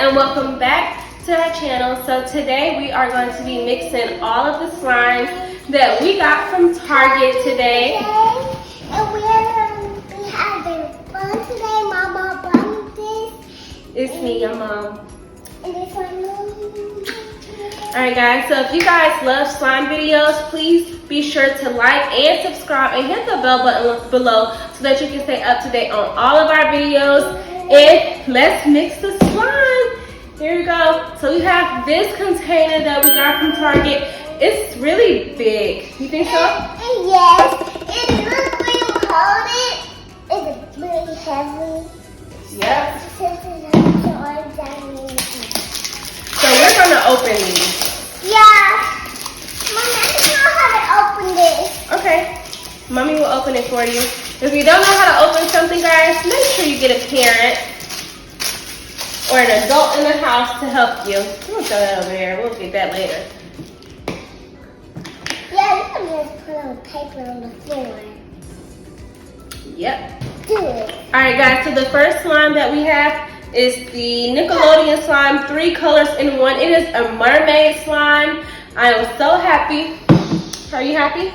and welcome back to our channel. So today we are going to be mixing all of the slimes that we got from Target today. And we're having fun today. Mama brought this. It's me, your mom. And it's my mom. Alright guys, so if you guys love slime videos, please be sure to like and subscribe and hit the bell button below so that you can stay up to date on all of our videos. And let's mix the slime. Here we go. So we have this container that we got from Target. It's really big. You think so? Yes. It looks when you hold it. It's really heavy. Yep. So we're gonna open these. Yeah. Mommy, I don't know how to open this. Okay. Mommy will open it for you. If you don't know how to open something, guys, make sure you get a parent or an adult in the house to help you. We'll throw that over there. We'll get that later. Yeah, you can just put on paper on the floor. Yep. Do it. Alright guys, so the first slime that we have is the Nickelodeon slime, 3 colors in one. It is a mermaid slime. I am so happy. Are you happy?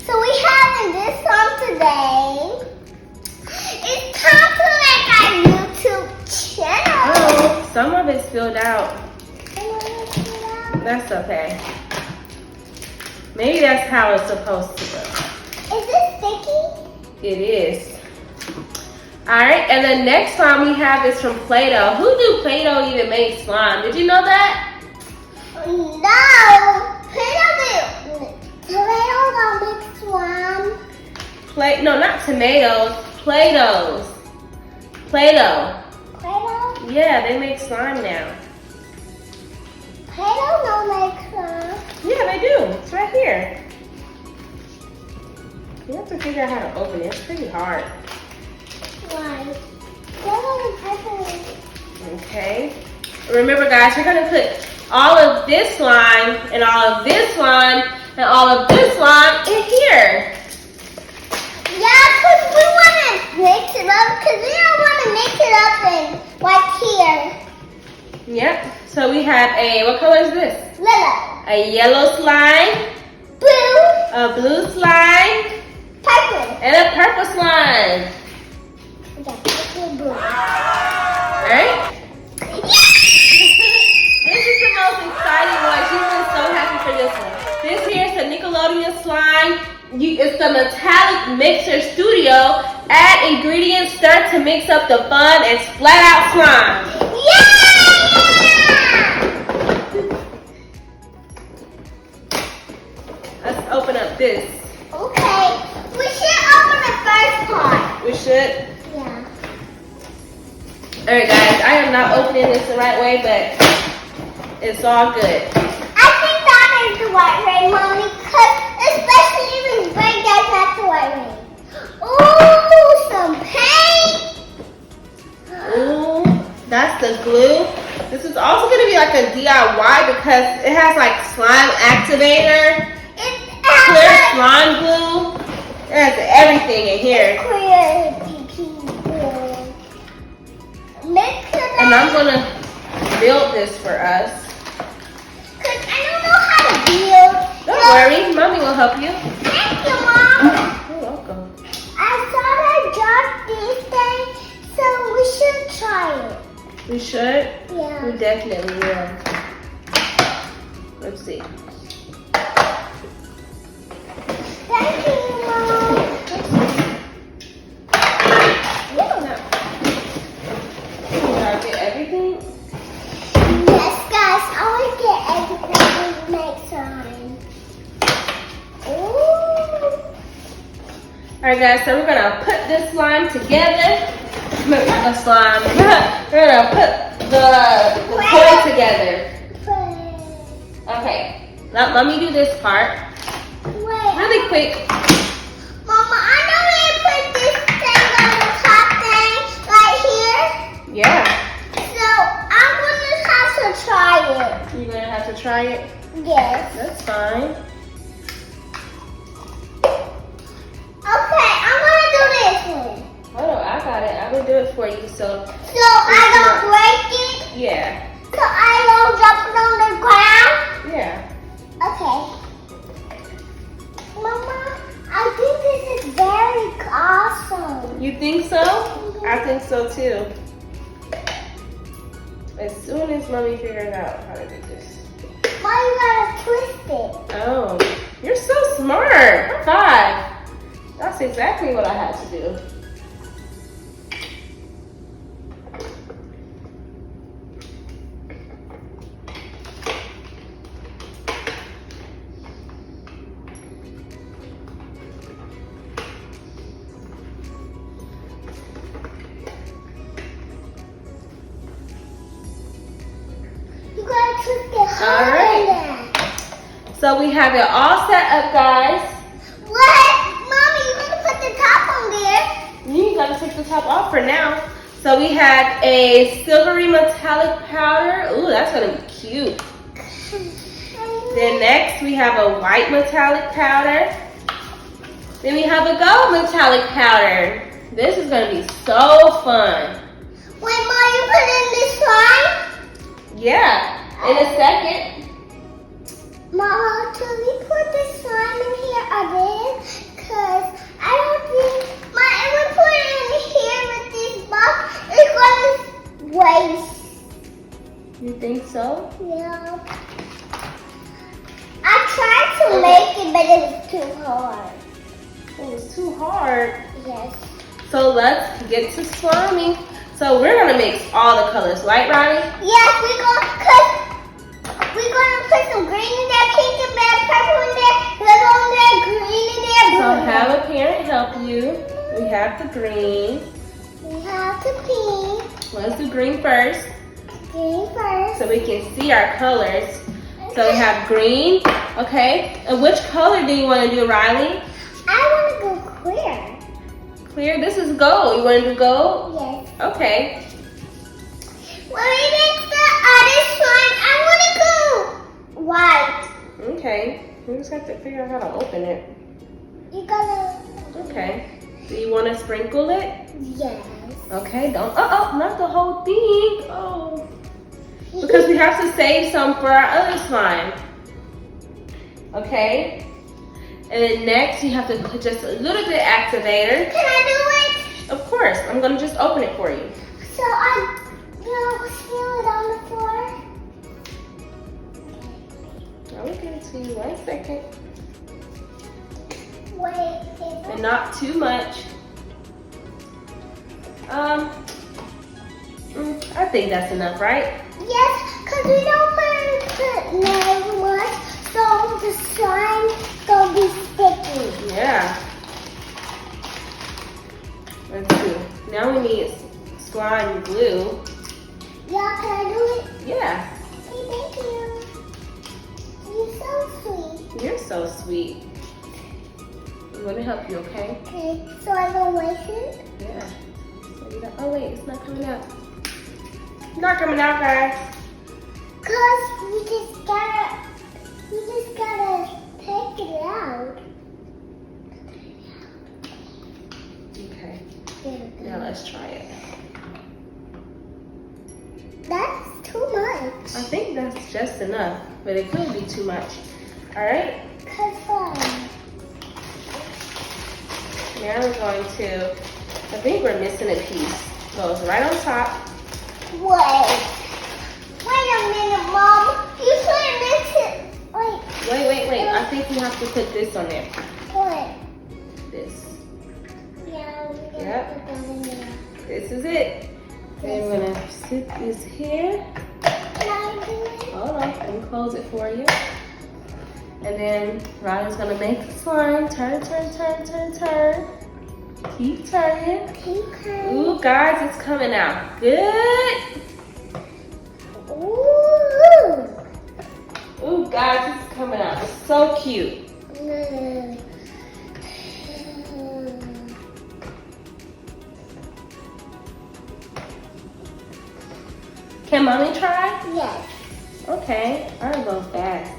So we having this one today. It's kind of like our YouTube channel. Oh, some of it's filled out. That's okay. Maybe that's how it's supposed to look. Is this sticky? It is. Alright, and the next slime we have is from Play-Doh. Who knew Play-Doh even made slime? Did you know that? No. Tomatoes don't make slime. No, not tomatoes. Play-Dohs. Play-Doh. Play-Doh? Yeah, they make slime now. Play-Doh don't make slime. Yeah, they do. It's right here. You have to figure out how to open it. It's pretty hard. Why? Play-Doh is pepper. Okay. Remember, guys, we're going to put all of this slime and all of this slime and all of this slime in here. Yeah, because we want to mix it up, because we don't want to mix it up in like here. Yep. So we have what color is this? Lila. A yellow slime, Blue. a blue slime, Purple. and a purple slime. We got purple and blue. Alright? This is the most exciting one. She's been so happy for this one. This here is the Nickelodeon slime. It's the Metallic Mixer Studio. Add ingredients, stir to mix up the fun and splat out slime. Yeah! Let's open up this. Okay. We should open the first part. We should. Yeah. Alright guys, I am not opening this the right way, but it's all good. I think that is the white ring, Mommy, because especially when Greg does not the white ring. Ooh, some paint. Ooh, that's the glue. This is also going to be like a DIY because it has like slime activator, clear slime glue. It has everything in here. Clear glue. And I'm going to build this for us. Because I don't know how to build. Don't worry, Mommy will help you. Thank you, Mom. You're welcome. I thought I dropped these things, so we should try it. We should? Yeah. We definitely will. Let's see. Thank you, Mom. You don't have to get everything. Yes, guys, I want to get everything we make slime. Ooh. Alright guys, so we're going to put this slime together. Not the slime. We're going to put the toy together. Okay, let me do this part. Wait. Really quick. Mama, I know we put this thing on the top thing right here. Yeah. So I'm going to have to try it. You're going to have to try it? Yes. That's fine. Okay, I'm going to do this one. Hold on, got it. I will do it for you. So I don't break it? Yeah. So I don't drop it on the ground? Yeah. Okay. Mama, I think this is very awesome. You think so? I think so too. As soon as mommy figures out how to do this. Why you gotta twist it? Oh, you're so smart. High five. That's exactly what I had to do. You gotta twist it harder. All right. So we have it all set up, guys. What? Mommy, you gonna put the top on there? You gotta take the top off for now. So we have a silvery metallic powder. Ooh, that's gonna be cute. Then next we have a white metallic powder. Then we have a gold metallic powder. This is gonna be so fun. Wait, Mom, you put in this slime? Yeah, in a second. Mama, can we put this slime in here again? Cause I don't think, if we put it in here with this box, it's gonna waste. You think so? Yeah. I tried to make it, but it was too hard. It was too hard. Yes. So let's get to sliming. So we're gonna mix all the colors, right, Ronnie? Yes, we're gonna put some green in there, pink in there, purple in there, yellow in there, green in there, blue. So have a parent help you. We have the green. We have the pink. Let's do green first, Green first. so we can see our colors. So we have green, okay. And which color do you want to do, Riley? I want to go clear. Clear. This is gold. You want to do gold? Yes. Okay. When we make the other slime, I want to go white. Okay. We just have to figure out how to open it. You gotta. Okay. Do you want to sprinkle it? Yes. Okay. Don't. Not the whole thing. Oh. Because we have to save some for our other slime. Okay. And then next you have to put just a little bit activator. Can I do it? Of course. I'm gonna just open it for you. So I spill it on the floor. I will give it to you 1 second. Wait. And not too much. I think that's enough, right? Yes, because we don't want to put very much, so the slime gonna be sticky. Yeah. Let's see. Now we need slime glue. Yeah, can I do it? Yeah. Okay, thank you. You're so sweet. You're so sweet. I'm gonna help you, okay? Okay, so I don't waste it? Yeah. So you got, oh wait, it's not coming out. It's not coming out, guys. Cause we just gotta take it out. Okay. There we go. Now let's try it. That's too much. I think that's just enough, but it could be too much. All right. Cause Now we're going to, I think we're missing a piece. Goes right on top. Wait a minute, Mom. You couldn't mix it. Wait. I think we have to put this on there. What? This. Yeah, we're gonna Yep. put that in there. This is it. And we're gonna sit this here. Can I do it? Hold on, let me close it for you. And then Rylee's gonna make the slime. Turn. Keep turning. Okay. Ooh, guys, it's coming out good. Ooh. Ooh, guys, it's coming out. It's so cute. Can mommy try? Yes. Okay, I'll go fast.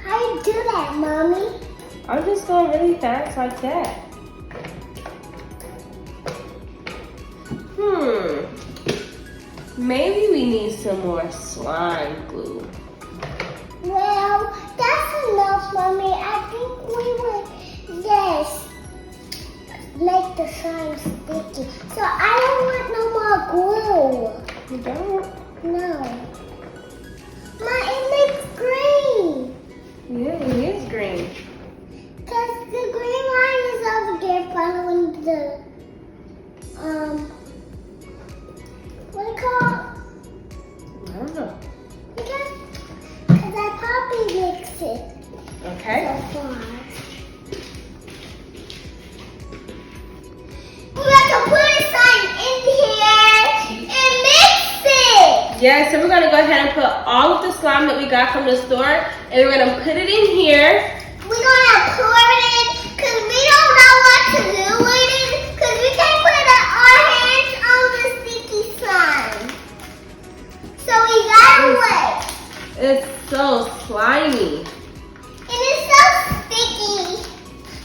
How you do that, Mommy? I'm just going really fast like that. Maybe we need some more slime glue. Well, that's enough, Mommy. I think we would just make the slime sticky. So I don't want no more glue. You don't? No. Mom, it makes green. Yeah, it is green. Because the green line is over there following the, what do you call it? I don't know. Because I probably mixed it Okay. so far. We have to put the slime in here and mix it. Yeah, so we're gonna go ahead and put all of the slime that we got from the store, and we're gonna put it in here. We're gonna pour it in because we don't know what to do with it because we can't put our hands on the sticky slime. So we gotta wait. It's so slimy. And it's so sticky.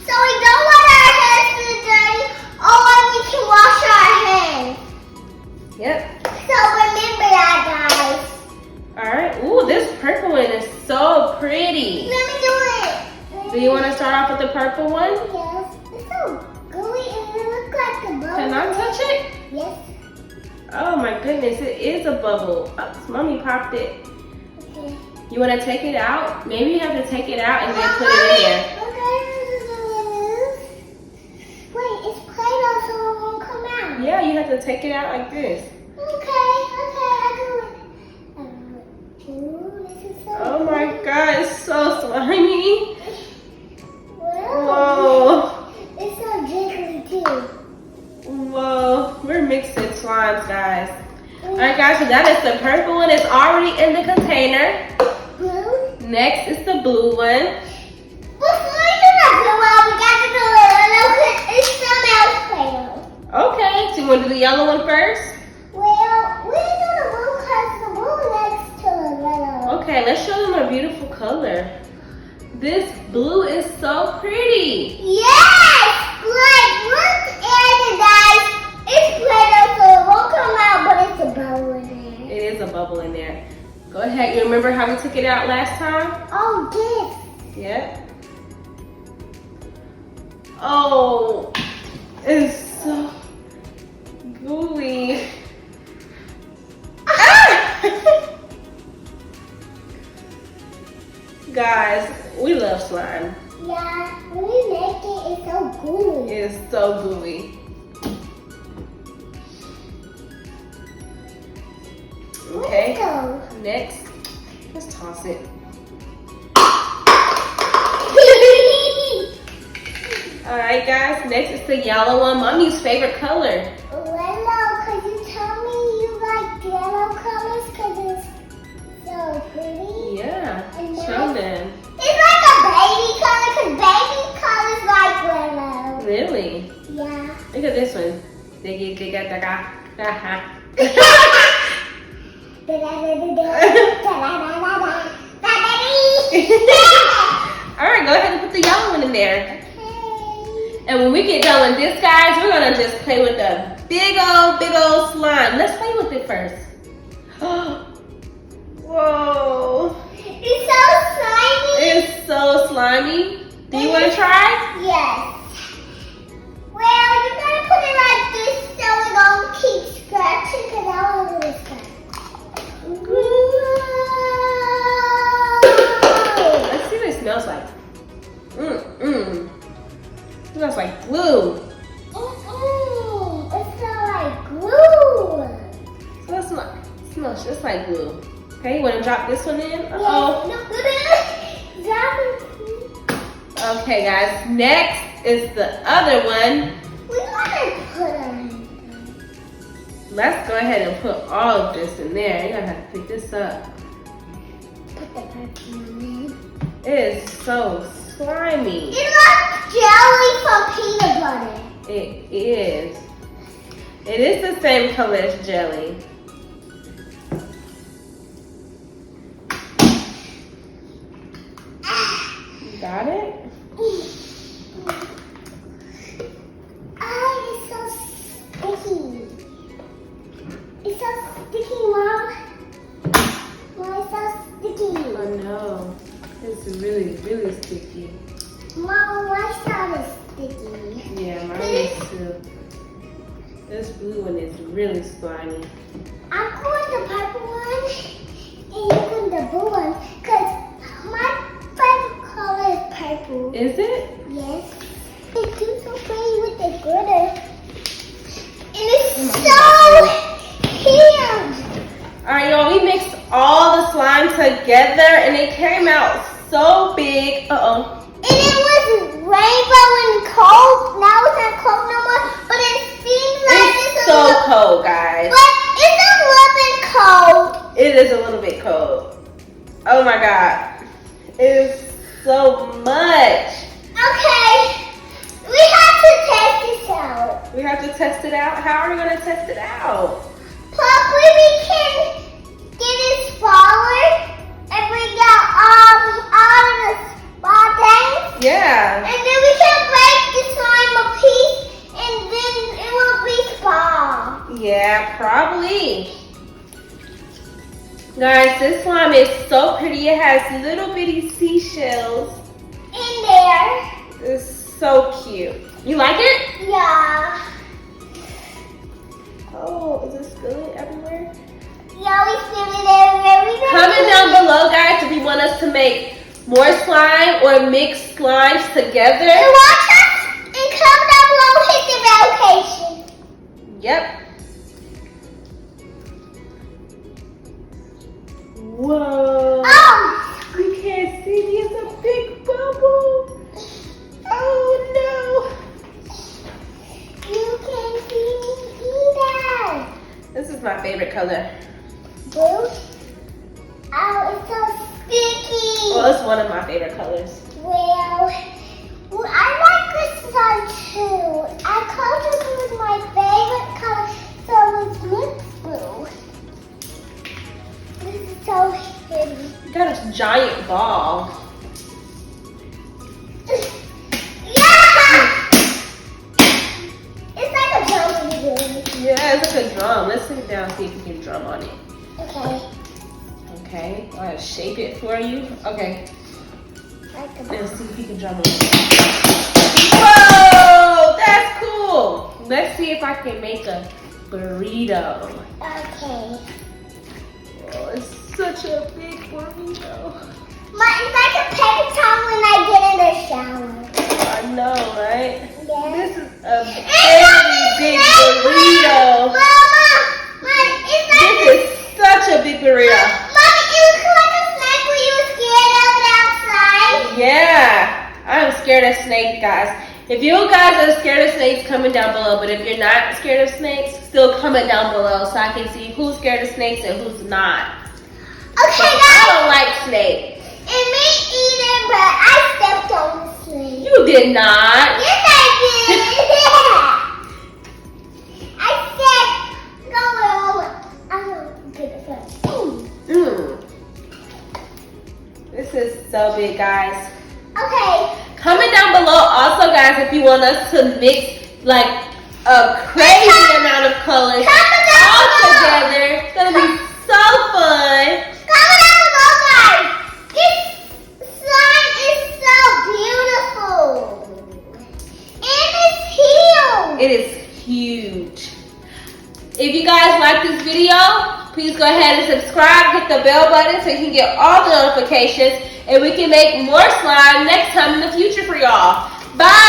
So we don't want our hands to be dirty or we can wash our hands. Yep. So remember that, guys. All right. Ooh, this purple one is so pretty. Let me do it. Do you want to start off with the purple one? Yes. It's so gooey and it looks like a bubble. Can I touch it? Yes. Oh my goodness, it is a bubble. Oh, Mommy popped it. Okay. You want to take it out? Maybe you have to take it out and then put it in there. Okay. Wait, it's Play-Doh so it won't come out. Yeah, you have to take it out like this. Okay, I do it. Ooh, this is so Oh my God, it's so slimy. Wow. Whoa. It's so jiggly too. Whoa, we're mixing slimes, guys. All right, guys, so that is the purple one. It's already in the container. Blue? Next is the blue one. Before we do the blue one, we got to do a little because it smells Play-Doh. Okay, so you want to do the yellow one first? Well, we do the blue because the blue next to the yellow. Okay, let's show them a beautiful color. This blue is so pretty. Yes! Like, look at it, guys. It's Play-Doh, so it won't come out, but it's a bubble in there. It is a bubble in there. Go ahead. You remember how we took it out last time? Oh, this. Yep. Oh, it's so gooey. Guys, we love slime. Yeah, when we make it, it's so gooey. It is so gooey. Okay, Let's go. next, let's toss it. All right, guys, next is the yellow one, Mommy's favorite color. Yellow, could you tell me you like yellow colors because it's so pretty? Yeah, And show them. It's like a baby color because baby colors like yellow. Really? Yeah. Look at this one. They got the guy. All right, go ahead and put the yellow one in there. And when we get done with this, guys, we're gonna just play with the big old slime. Let's play with it first. Whoa. It's so slimy. It's so slimy. Do you want to try? Yes. Well, you're gonna put it like this so we don't keep scratching because I want to do this scratch. Let's see what it smells like. It smells like glue. It smells like glue. So it smells just like glue. Okay, you want to drop this one in? Uh-oh. Okay, guys. Next is the other one. We want to put them. Let's go ahead and put all of this in there. You're going to have to pick this up. Put the perfume in. It is so slimy. It's like jelly from peanut butter. It is. It is the same color as jelly. You got it? sticky. Yeah, mine is too. This blue one is really slimy. I'm going the purple one, and you're going the blue one, because my favorite color is purple. Is it? Yes. They do so pretty with the glitter. And it's so huge. Alright, y'all, we mixed all the slime together and it came out so big. Uh-oh. And it was rainbow and cold. Now it's not cold no more, but it seems like it's so a little cold, guys. But it's a little bit cold. It is a little bit cold. Oh my god. It is so much. Okay. We have to test this out. We have to test it out? How are we going to test it out? Probably we can get it smaller and bring out all of the small things. Yeah. And then we can break the slime a piece and then it will be small. Yeah, probably. Guys, this slime is so pretty. It has little bitty seashells In there. It's so cute. You like it? Yeah. Oh, is it spilling everywhere? Yeah, we spilled it everywhere. Comment down below, guys, if you want us to make more slime or mix slimes together. And watch us and comment down below, hit the notification. Yep. Whoa. We can't see. It's a big bubble. Oh You can see me either. no. This is my favorite color. Blue? Oh, it's so sticky. Well, it's one of my favorite colors. Well, I like this one too. I thought this was my favorite color, so it's mixed blue. This is so pretty. You got a giant ball. Yeah! It's like a drum in the Yeah, it's like a drum. Let's sit down and see if we can drum on it. Okay. Okay, I'm gonna shape it for you. Okay, Like a let's see if you can drum on it. Whoa, that's cool. Let's see if I can make a burrito. Okay. Oh, it's such a big burrito. It's like a paper towel when I get in the shower. I know, right? Yeah. This is a very big burrito. Mama, it's like This is such a big burrito. Mommy, it looks like a snake when you were scared of it outside. Yeah, I'm scared of snakes, guys. If you guys are scared of snakes, comment down below. But if you're not scared of snakes, still comment down below so I can see who's scared of snakes and who's not. Okay, I guys. don't like snakes. And me either, but I stepped on the snake. You did not. Yes, I did. I said, go over. I'm going to get it first. This is so big, guys. Okay. Comment down below also, guys, if you want us to mix like a crazy amount of colors Comment down all below. together. It's gonna be so fun. Comment down below, guys. This slime is so beautiful. And it's huge. It is huge. If you guys like this video, please go ahead and subscribe, hit the bell button so you can get all the notifications, and we can make more slime next time in the future for y'all. Bye.